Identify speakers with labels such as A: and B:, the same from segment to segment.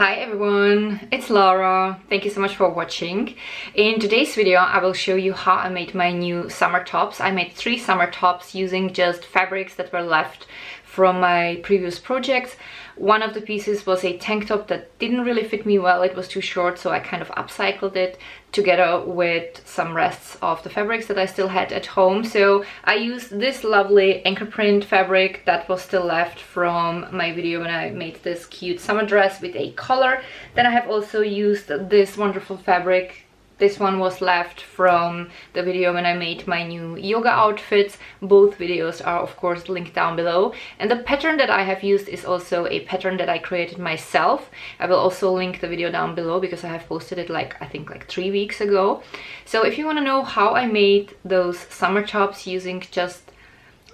A: Hi everyone, it's Laura. Thank you so much for watching. In today's video I will show you how I made my new summer tops. I made 3 summer tops using just fabrics that were left from my previous projects. One of the pieces was a tank top that didn't really fit me well. It was too short, so I kind of upcycled it together with some rests of the fabrics that I still had at home. So I used this lovely anchor print fabric that was still left from my video when I made this cute summer dress with a collar. Then I have also used this wonderful fabric. This one was left from the video when I made my new yoga outfits. Both videos are of course linked down below. And the pattern that I have used is also a pattern that I created myself. I will also link the video down below because I have posted it I think 3 weeks ago. So if you want to know how I made those summer tops using just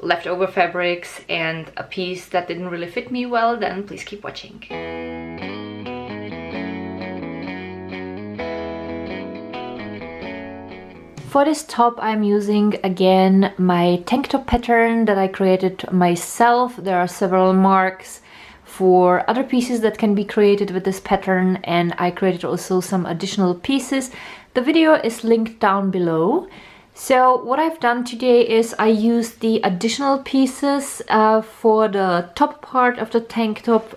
A: leftover fabrics and a piece that didn't really fit me well, then please keep watching. For this top I'm using again my tank top pattern that I created myself. There are several marks for other pieces that can be created with this pattern, and I created also some additional pieces. The video is linked down below. So what I've done today is I used the additional pieces for the top part of the tank top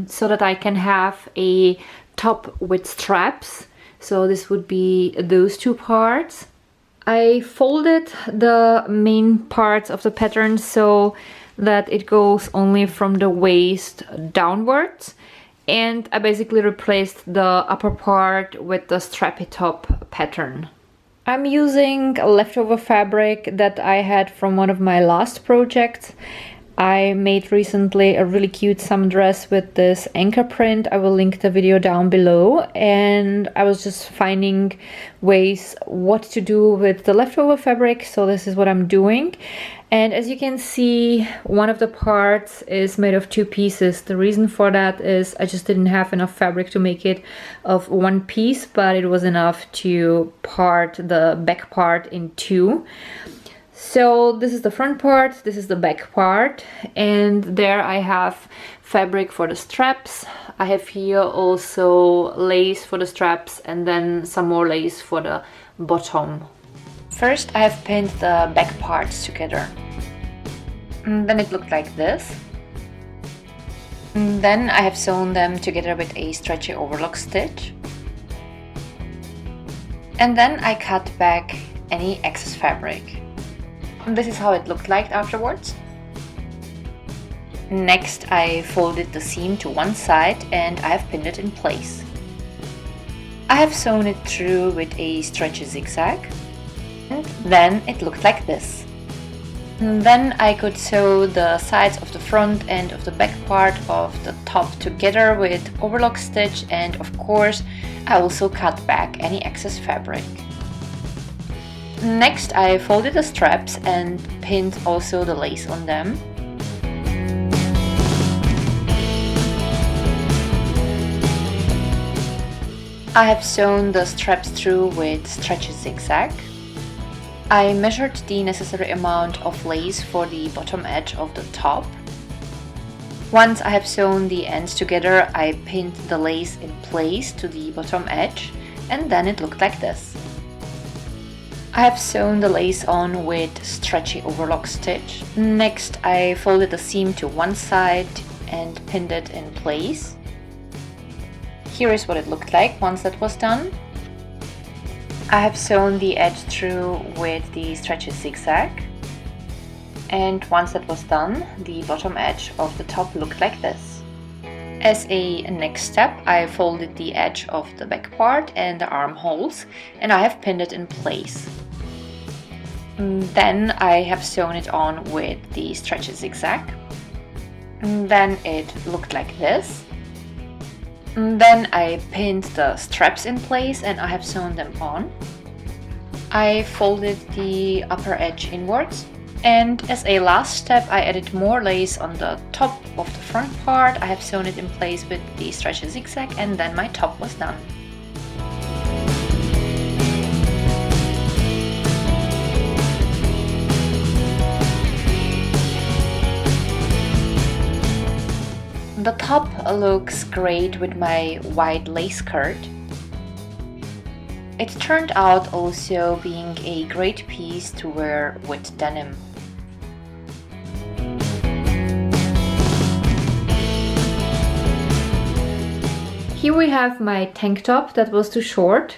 A: so that I can have a top with straps. So this would be those 2 parts. I folded the main parts of the pattern so that it goes only from the waist downwards, and I basically replaced the upper part with the strappy top pattern. I'm using leftover fabric that I had from one of my last projects. I made recently a really cute summer dress with this anchor print. I will link the video down below, and I was just finding ways what to do with the leftover fabric, so this is what I'm doing. And as you can see, one of the parts is made of 2 pieces. The reason for that is I just didn't have enough fabric to make it of 1 piece, but it was enough to part the back part in 2. So this is the front part, this is the back part, and there I have fabric for the straps. I have here also lace for the straps and then some more lace for the bottom. First I have pinned the back parts together. And then it looked like this. And then I have sewn them together with a stretchy overlock stitch. And then I cut back any excess fabric. This is how it looked like afterwards. Next I folded the seam to one side and I have pinned it in place. I have sewn it through with a stretchy zigzag, and then it looked like this. And then I could sew the sides of the front and of the back part of the top together with overlock stitch, and of course I also cut back any excess fabric. Next I folded the straps and pinned also the lace on them. I have sewn the straps through with stretchy zigzag. I measured the necessary amount of lace for the bottom edge of the top. Once I have sewn the ends together, I pinned the lace in place to the bottom edge, and then it looked like this. I have sewn the lace on with stretchy overlock stitch. Next I folded the seam to one side and pinned it in place. Here is what it looked like once that was done. I have sewn the edge through with the stretchy zigzag. And once that was done, the bottom edge of the top looked like this. As a next step, I folded the edge of the back part and the armholes, and I have pinned it in place. Then I have sewn it on with the stretchy zigzag. Then it looked like this. Then I pinned the straps in place and I have sewn them on. I folded the upper edge inwards, and as a last step I added more lace on the top of the front part. I have sewn it in place with the stretchy zigzag, and then my top was done. The top looks great with my white lace skirt. It turned out also being a great piece to wear with denim. Here we have my tank top that was too short.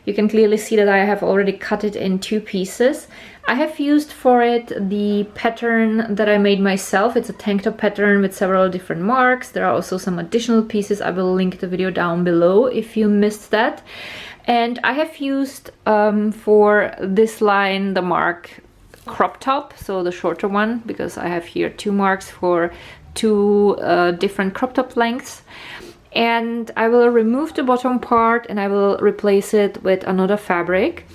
A: You can clearly see that I have already cut it in 2 pieces. I have used for it the pattern that I made myself. It's a tank top pattern with several different marks. There are also some additional pieces. I will link the video down below if you missed that. And I have used for this line the mark crop top, so the shorter one, because I have here 2 marks for 2 different crop top lengths. And I will remove the bottom part and I will replace it with another fabric,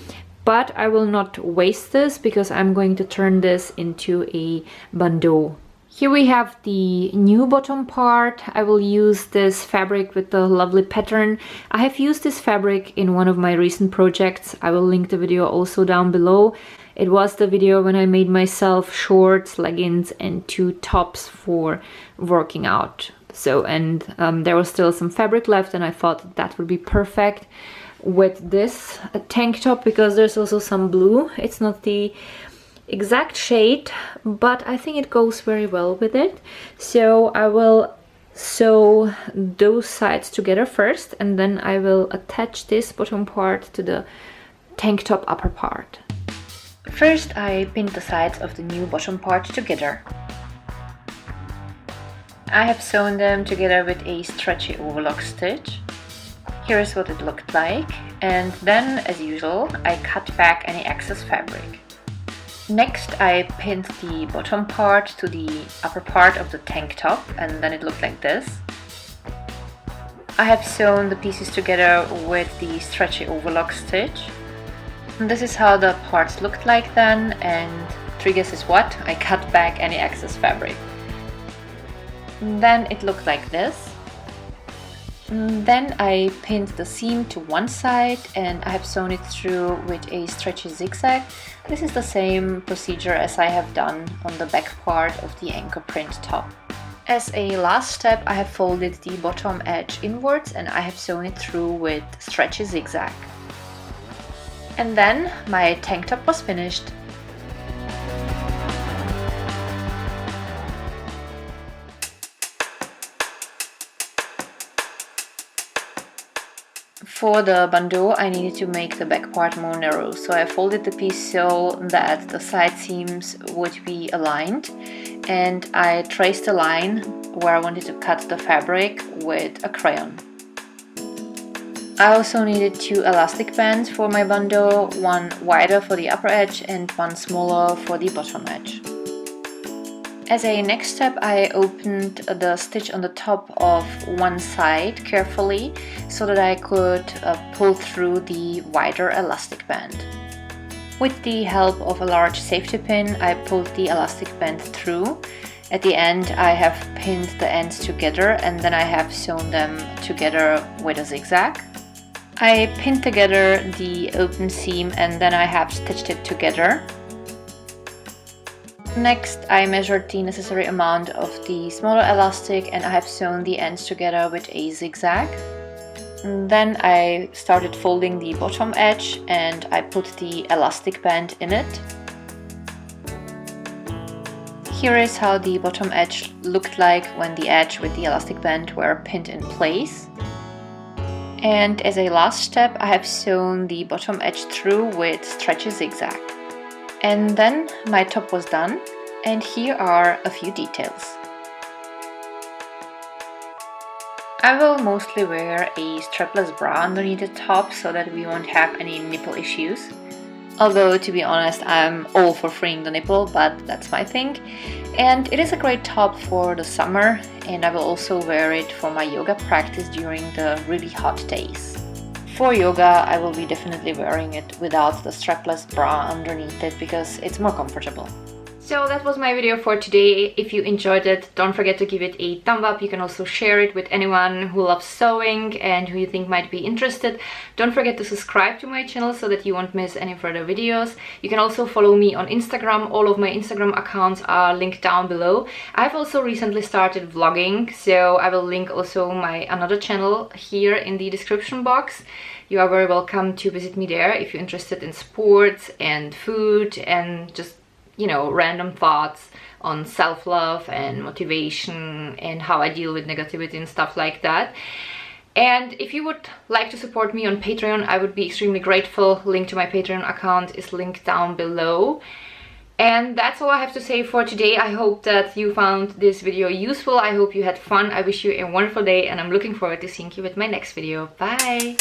A: but I will not waste this because I'm going to turn this into a bandeau. Here we have the new bottom part. I will use this fabric with the lovely pattern. I have used this fabric in one of my recent projects. I will link the video also down below. It was the video when I made myself shorts, leggings and 2 tops for working out. So, and there was still some fabric left and I thought that would be perfect with this tank top because there's also some blue. It's not the exact shade, but I think it goes very well with it. So I will sew those sides together first and then I will attach this bottom part to the tank top upper part. First I pinned the sides of the new bottom part together. I have sewn them together with a stretchy overlock stitch. Here is what it looked like, and then, as usual, I cut back any excess fabric. Next, I pinned the bottom part to the upper part of the tank top, and then it looked like this. I have sewn the pieces together with the stretchy overlock stitch. And this is how the parts looked like then, and 3 guesses what? I cut back any excess fabric. Then it looked like this. Then I pinned the seam to one side and I have sewn it through with a stretchy zigzag. This is the same procedure as I have done on the back part of the anchor print top. As a last step, I have folded the bottom edge inwards and I have sewn it through with stretchy zigzag. And then my tank top was finished. For the bandeau, I needed to make the back part more narrow, so I folded the piece so that the side seams would be aligned, and I traced a line where I wanted to cut the fabric with a crayon. I also needed 2 elastic bands for my bandeau, one wider for the upper edge and one smaller for the bottom edge. As a next step, I opened the stitch on the top of one side carefully so that I could pull through the wider elastic band. With the help of a large safety pin, I pulled the elastic band through. At the end, I have pinned the ends together and then I have sewn them together with a zigzag. I pinned together the open seam and then I have stitched it together. Next, I measured the necessary amount of the smaller elastic and I have sewn the ends together with a zigzag. And then I started folding the bottom edge and I put the elastic band in it. Here is how the bottom edge looked like when the edge with the elastic band were pinned in place. And as a last step, I have sewn the bottom edge through with stretchy zigzag. And then my top was done, and here are a few details. I will mostly wear a strapless bra underneath the top so that we won't have any nipple issues. Although, to be honest, I'm all for freeing the nipple, but that's my thing. And it is a great top for the summer, and I will also wear it for my yoga practice during the really hot days. For yoga, I will be definitely wearing it without the strapless bra underneath it because it's more comfortable. So that was my video for today. If you enjoyed it, don't forget to give it a thumb up. You can also share it with anyone who loves sewing and who you think might be interested. Don't forget to subscribe to my channel so that you won't miss any further videos. You can also follow me on Instagram. All of my Instagram accounts are linked down below. I've also recently started vlogging, so I will link also my another channel here in the description box. You are very welcome to visit me there if you're interested in sports and food and just, you know, random thoughts on self-love and motivation and how I deal with negativity and stuff like that. And if you would like to support me on Patreon, I would be extremely grateful. Link to my Patreon account is linked down below. And that's all I have to say for today. I hope that you found this video useful. I hope you had fun. I wish you a wonderful day and I'm looking forward to seeing you with my next video. Bye!